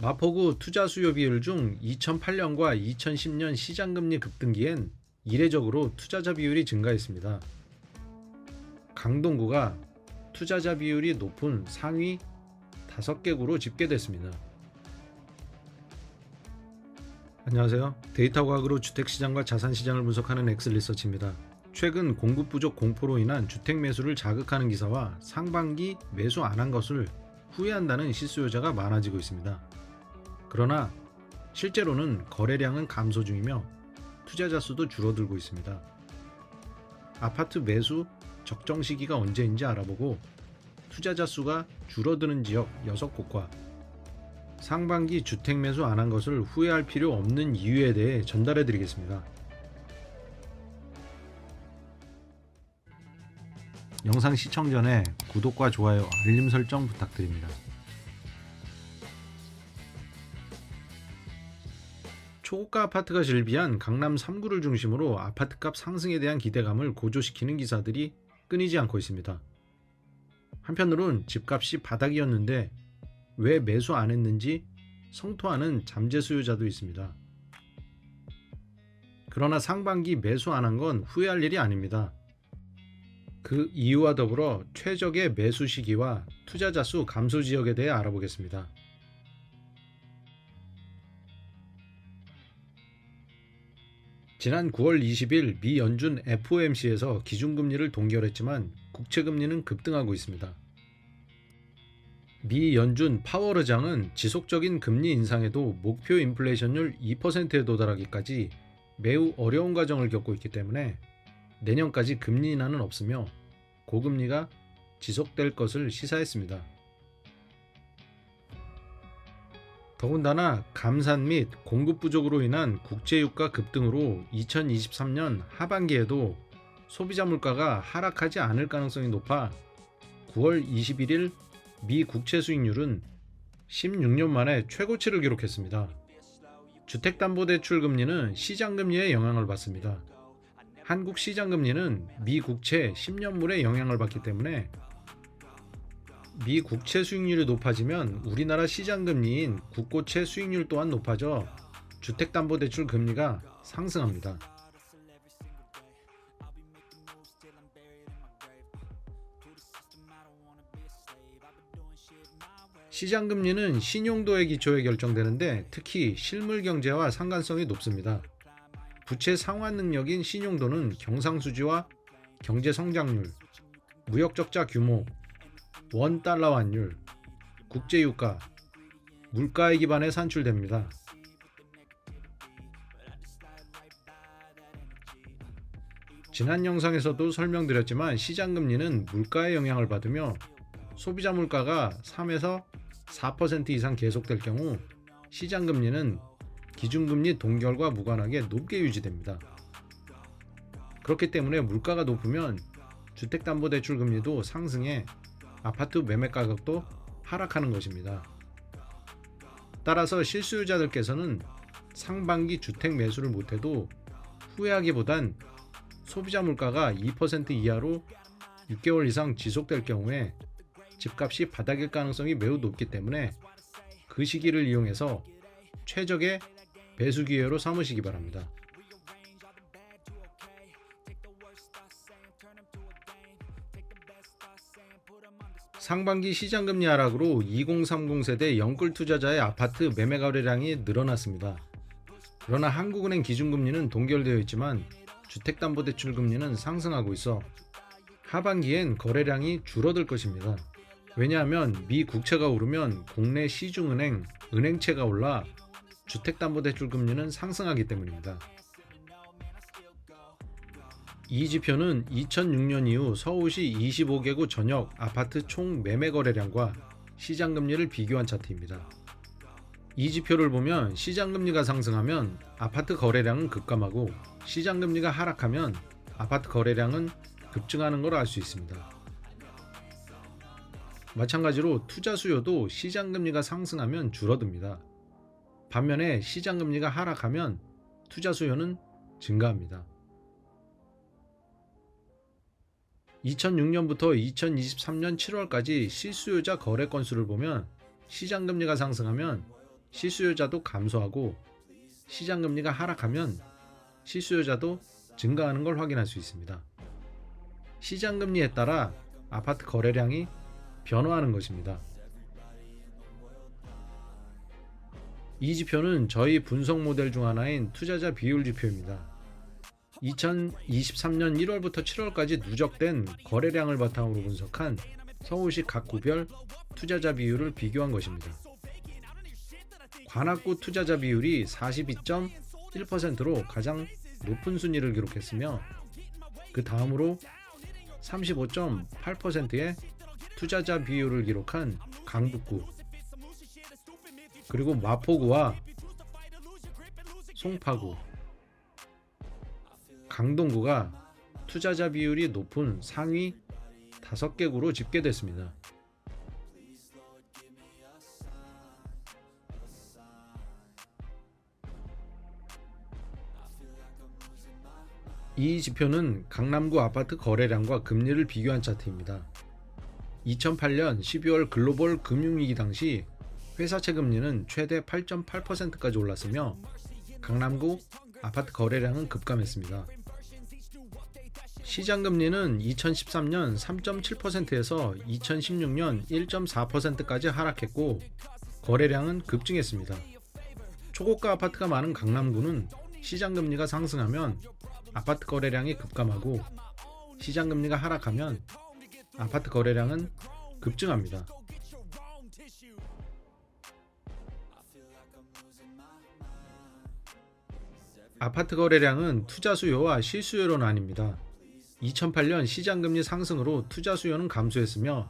마포구 투자 수요 비율 중 2008년과 2010년 시장금리 급등기엔 이례적으로 투자자 비율이 증가했습니다. 강동구가 투자자 비율이 높은 상위 5개구로 집계됐습니다. 안녕하세요. 데이터 과학으로 주택시장과 자산시장을 분석하는 엑슬리서치입니다. 최근 공급 부족 공포로 인한 주택 매수를 자극하는 기사와 상반기 매수 안 한 것을 후회한다는 실수요자가 많아지고 있습니다. 그러나 실제로는 거래량은 감소 중이며 투자자 수도 줄어들고 있습니다. 아파트 매수 적정 시기가 언제인지 알아보고 투자자 수가 줄어드는 지역 6곳과 상반기 주택 매수 안 한 것을 후회할 필요 없는 이유에 대해 전달해 드리겠습니다. 영상 시청 전에 구독과 좋아요, 알림 설정 부탁드립니다. 초고가 아파트가 즐비한 강남 3구를 중심으로 아파트값 상승에 대한 기대감을 고조시키는 기사들이 끊이지 않고 있습니다. 한편으론 집값이 바닥이었는데 왜 매수 안 했는지 성토하는 잠재 수요자도 있습니다. 그러나 상반기 매수 안 한 건 후회할 일이 아닙니다. 그 이유와 더불어 최적의 매수 시기와 투자자 수 감소 지역에 대해 알아보겠습니다. 지난 9월 20일 미 연준 FOMC에서 기준금리를 동결했지만 국채금리는 급등하고 있습니다. 미 연준 파월 의장은 지속적인 금리 인상에도 목표 인플레이션율 2%에 도달하기까지 매우 어려운 과정을 겪고 있기 때문에 내년까지 금리 인하는 없으며 고금리가 지속될 것을 시사했습니다. 더군다나 감산 및 공급 부족으로 인한 국제유가 급등으로 2023년 하반기에도 소비자 물가가 하락하지 않을 가능성이 높아 9월 21일 미 국채 수익률은 16년 만에 최고치를 기록했습니다. 주택담보대출 금리는 시장금리에 영향을 받습니다. 한국 시장금리는 미 국채 10년물에 영향을 받기 때문에 미 국채 수익률이 높아지면 우리나라 시장금리인 국고채 수익률 또한 높아져 주택담보대출 금리가 상승합니다. 시장금리는 신용도에 기초해 결정되는데 특히 실물경제와 상관성이 높습니다. 부채 상환 능력인 신용도는 경상수지와 경제성장률, 무역적자 규모, 원달러 환율, 국제유가, 물가에 기반해 산출됩니다. 지난 영상에서도 설명드렸지만 시장금리는 물가에 영향을 받으며 소비자 물가가 3에서 4% 이상 계속될 경우 시장금리는 기준금리 동결과 무관하게 높게 유지됩니다. 그렇기 때문에 물가가 높으면 주택담보대출 금리도 상승해 아파트 매매 가격도 하락하는 것입니다. 따라서 실수요자들께서는 상반기 주택 매수를 못해도 후회하기보단 소비자 물가가 2% 이하로 6개월 이상 지속될 경우에 집값이 바닥일 가능성이 매우 높기 때문에 그 시기를 이용해서 최적의 매수 기회로 삼으시기 바랍니다. 상반기 시장금리 하락으로 2030 세대 영끌 투자자의 아파트 매매 거래량이 늘어났습니다. 그러나 한국은행 기준금리는 동결되어 있지만 주택담보대출 금리는 상승하고 있어 하반기엔 거래량이 줄어들 것입니다. 왜냐하면 미 국채가 오르면 국내 시중은행, 은행채가 올라 주택담보대출 금리는 상승하기 때문입니다. 이 지표는 2006년 이후 서울시 25개구 전역 아파트 총 매매 거래량과 시장금리를 비교한 차트입니다. 이 지표를 보면 시장금리가 상승하면 아파트 거래량은 급감하고 시장금리가 하락하면 아파트 거래량은 급증하는 걸 알 수 있습니다. 마찬가지로 투자 수요도 시장금리가 상승하면 줄어듭니다. 반면에 시장금리가 하락하면 투자 수요는 증가합니다. 2006년부터 2023년 7월까지 실수요자 거래 건수를 보면 시장금리가 상승하면 시수요자도 감소하고 시장금리가 하락하면 시수요자도 증가하는 걸 확인할 수 있습니다. 시장금리에 따라 아파트 거래량이 변화하는 것입니다. 이 지표는 저희 분석 모델 중 하나인 투자자 비율 지표입니다. 2023년 1월부터 7월까지 누적된 거래량을 바탕으로 분석한 서울시 각 구별 투자자 비율을 비교한 것입니다. 관악구 투자자 비율이 42.1%로 가장 높은 순위를 기록했으며 그 다음으로 35.8%의 투자자 비율을 기록한 강북구, 그리고 마포구와 송파구, 강동구가 투자자 비율이 높은 상위 5개 구로 집계됐습니다. 이 지표는 강남구 아파트 거래량과 금리를 비교한 차트입니다. 2008년 12월 글로벌 금융위기 당시 회사채 금리는 최대 8.8%까지 올랐으며 강남구 아파트 거래량은 급감했습니다. 시장금리는 2013년 3.7%에서 2016년 1.4%까지 하락했고 거래량은 급증했습니다. 초고가 아파트가 많은 강남구는 시장금리가 상승하면 아파트 거래량이 급감하고 시장금리가 하락하면 아파트 거래량은 급증합니다. 아파트 거래량은 투자 수요와 실수요로 나뉩니다. 2008년 시장금리 상승으로 투자 수요는 감소했으며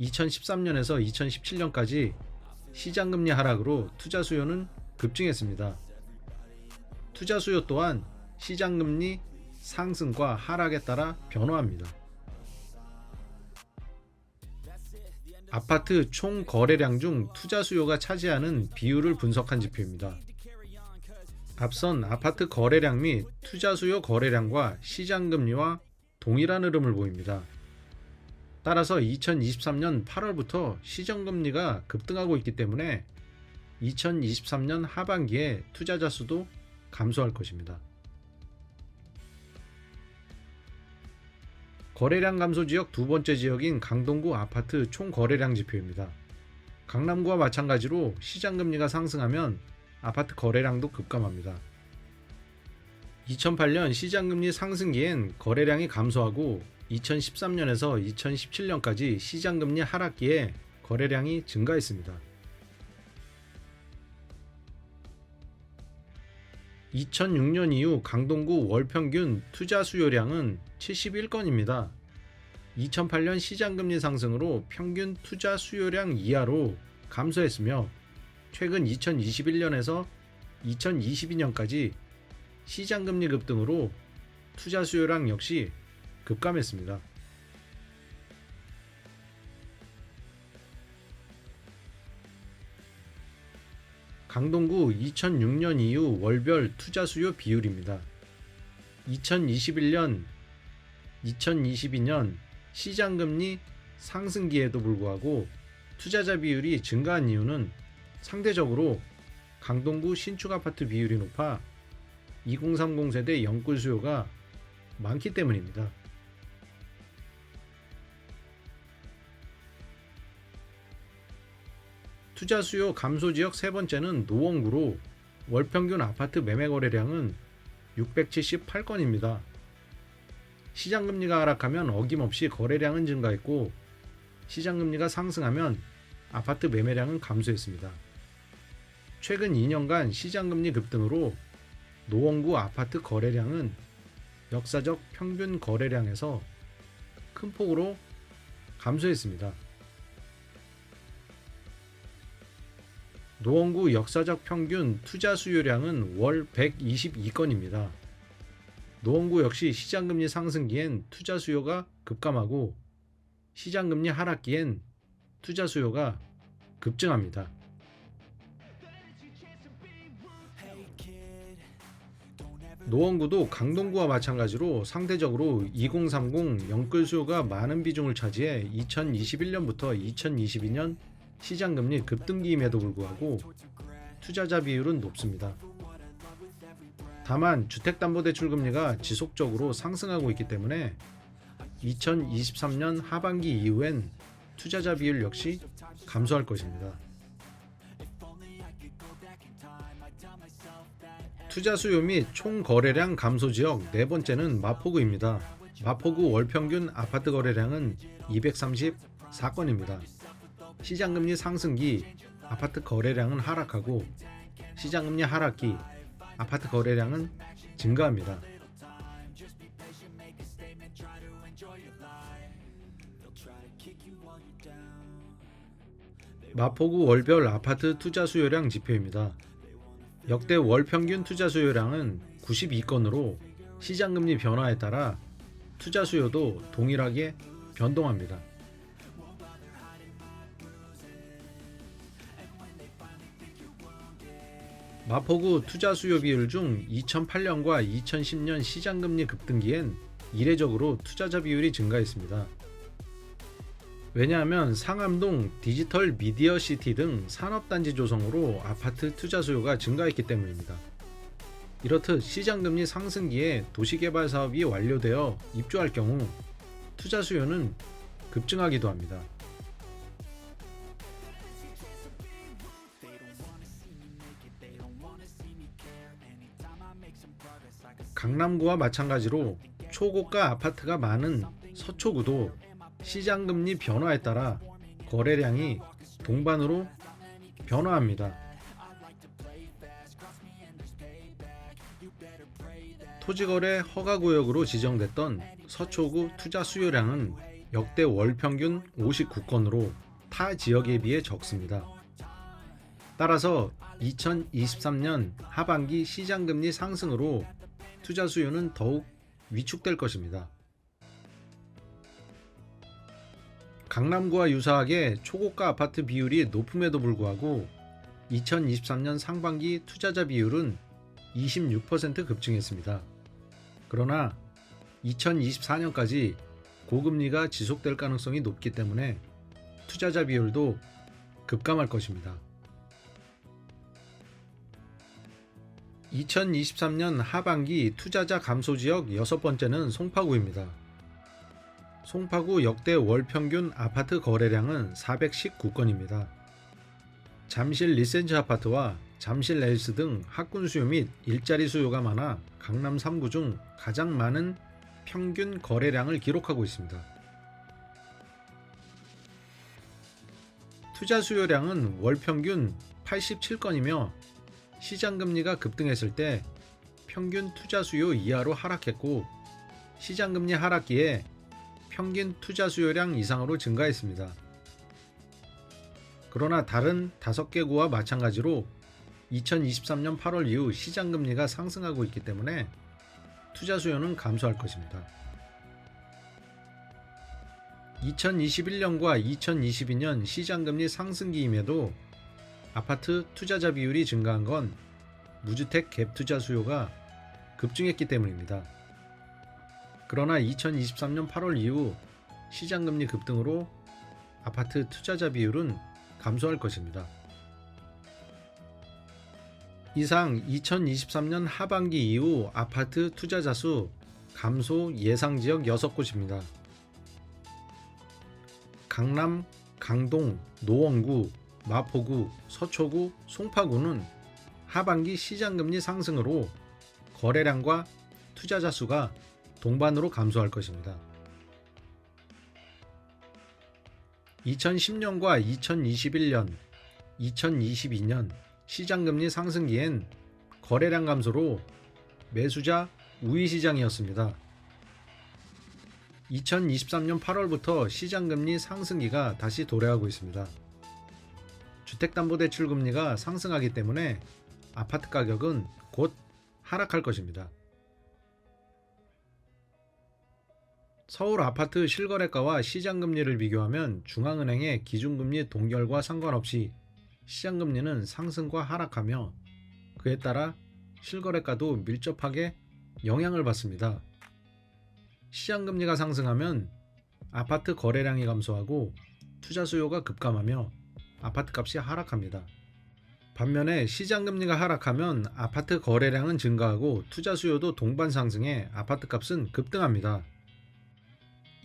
2013년에서 2017년까지 시장금리 하락으로 투자 수요는 급증했습니다. 투자 수요 또한 시장금리 상승과 하락에 따라 변화합니다. 아파트 총 거래량 중 투자 수요가 차지하는 비율을 분석한 지표입니다. 앞선 아파트 거래량 및 투자 수요 거래량과 시장금리와 동일한 흐름을 보입니다. 따라서 2023년 8월부터 시장금리가 급등하고 있기 때문에 2023년 하반기에 투자자 수도 감소할 것입니다. 거래량 감소 지역 두 번째 지역인 강동구 아파트 총 거래량 지표입니다. 강남구와 마찬가지로 시장금리가 상승하면 아파트 거래량도 급감합니다. 2008년 시장금리 상승기엔 거래량이 감소하고 2013년에서 2017년까지 시장금리 하락기에 거래량이 증가했습니다. 2006년 이후 강동구 월평균 투자 수요량은 71건입니다. 2008년 시장금리 상승으로 평균 투자 수요량 이하로 감소했으며 최근 2021년에서 2022년까지 시장금리 급등으로 투자 수요량 역시 급감했습니다. 강동구 2006년 이후 월별 투자 수요 비율입니다. 2021년, 2022년 시장금리 상승기에도 불구하고 투자자 비율이 증가한 이유는 상대적으로 강동구 신축 아파트 비율이 높아 2030 세대 연끌 수요가 많기 때문입니다. 투자 수요 감소 지역 세 번째는 노원구로 월평균 아파트 매매 거래량은 678건입니다. 시장금리가 하락하면 어김없이 거래량은 증가했고 시장금리가 상승하면 아파트 매매량은 감소했습니다. 최근 2년간 시장금리 급등으로 노원구 아파트 거래량은 역사적 평균 거래량에서 큰 폭으로 감소했습니다. 노원구 역사적 평균 투자 수요량은 월 122건입니다. 노원구 역시 시장금리 상승기엔 투자 수요가 급감하고 시장금리 하락기엔 투자 수요가 급증합니다. 노원구도 강동구와 마찬가지로 상대적으로 2030 연끌 수요가 많은 비중을 차지해 2021년부터 2022년 시장금리 급등기임에도 불구하고 투자자 비율은 높습니다. 다만 주택담보대출 금리가 지속적으로 상승하고 있기 때문에 2023년 하반기 이후엔 투자자 비율 역시 감소할 것입니다. 투자 수요 및 총 거래량 감소 지역 네 번째는 마포구입니다. 마포구 월평균 아파트 거래량은 234건입니다. 시장금리 상승기 아파트 거래량은 하락하고 시장금리 하락기 아파트 거래량은 증가합니다. 마포구 월별 아파트 투자 수요량 지표입니다. 역대 월 평균 투자 수요량은 92건으로 시장금리 변화에 따라 투자 수요도 동일하게 변동합니다. 마포구 투자 수요 비율 중 2008년과 2010년 시장금리 급등기엔 이례적으로 투자자 비율이 증가했습니다. 왜냐하면 상암동 디지털 미디어 시티 등 산업단지 조성으로 아파트 투자 수요가 증가했기 때문입니다. 이렇듯 시장금리 상승기에 도시개발 사업이 완료되어 입주할 경우 투자 수요는 급증하기도 합니다. 강남구와 마찬가지로 초고가 아파트가 많은 서초구도 시장금리 변화에 따라 거래량이 동반으로 변화합니다. 토지거래 허가구역으로 지정됐던 서초구 투자 수요량은 역대 월평균 59건으로 타 지역에 비해 적습니다. 따라서 2023년 하반기 시장금리 상승으로 투자 수요는 더욱 위축될 것입니다. 강남구와 유사하게 초고가 아파트 비율이 높음에도 불구하고 2023년 상반기 투자자 비율은 26% 급증했습니다. 그러나 2024년까지 고금리가 지속될 가능성이 높기 때문에 투자자 비율도 급감할 것입니다. 2023년 하반기 투자자 감소 지역 여섯 번째는 송파구입니다. 송파구 역대 월평균 아파트 거래량은 419건입니다. 잠실 리센지 아파트와 잠실 렐스 등 학군 수요 및 일자리 수요가 많아 강남 3구 중 가장 많은 평균 거래량을 기록하고 있습니다. 투자 수요량은 월평균 87건이며 시장금리가 급등했을 때 평균 투자 수요 이하로 하락했고 시장금리 하락기에 평균 투자 수요량 이상으로 증가했습니다. 그러나 다른 5개 구와 마찬가지로 2023년 8월 이후 시장금리가 상승하고 있기 때문에 투자 수요는 감소할 것입니다. 2021년과 2022년 시장금리 상승기임에도 아파트 투자자 비율이 증가한 건 무주택 갭 투자 수요가 급증했기 때문입니다. 그러나 2023년 8월 이후 시장금리 급등으로 아파트 투자자 비율은 감소할 것입니다. 이상 2023년 하반기 이후 아파트 투자자 수 감소 예상 지역 6곳입니다. 강남, 강동, 노원구, 마포구, 서초구, 송파구는 하반기 시장금리 상승으로 거래량과 투자자 수가 동반으로 감소할 것입니다. 2010년과 2021년, 2022년 시장금리 상승기엔 거래량 감소로 매수자 우위 시장이었습니다. 2023년 8월부터 시장금리 상승기가 다시 도래하고 있습니다. 주택담보대출 금리가 상승하기 때문에 아파트 가격은 곧 하락할 것입니다. 서울 아파트 실거래가와 시장금리를 비교하면 중앙은행의 기준금리 동결과 상관없이 시장금리는 상승과 하락하며 그에 따라 실거래가도 밀접하게 영향을 받습니다. 시장금리가 상승하면 아파트 거래량이 감소하고 투자 수요가 급감하며 아파트값이 하락합니다. 반면에 시장금리가 하락하면 아파트 거래량은 증가하고 투자 수요도 동반 상승해 아파트값은 급등합니다.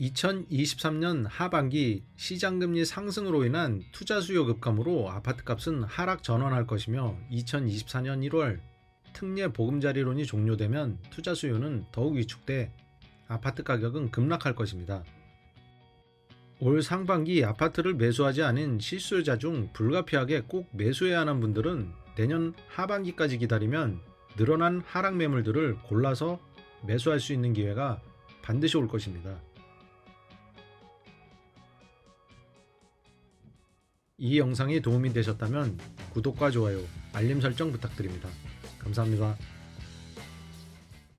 2023년 하반기 시장금리 상승으로 인한 투자 수요 급감으로 아파트값은 하락 전환할 것이며 2024년 1월 특례 보금자리론이 종료되면 투자 수요는 더욱 위축돼 아파트 가격은 급락할 것입니다. 올 상반기 아파트를 매수하지 않은 실수요자 중 불가피하게 꼭 매수해야 하는 분들은 내년 하반기까지 기다리면 늘어난 하락 매물들을 골라서 매수할 수 있는 기회가 반드시 올 것입니다. 이 영상이 도움이 되셨다면 구독과 좋아요, 알림 설정 부탁드립니다. 감사합니다.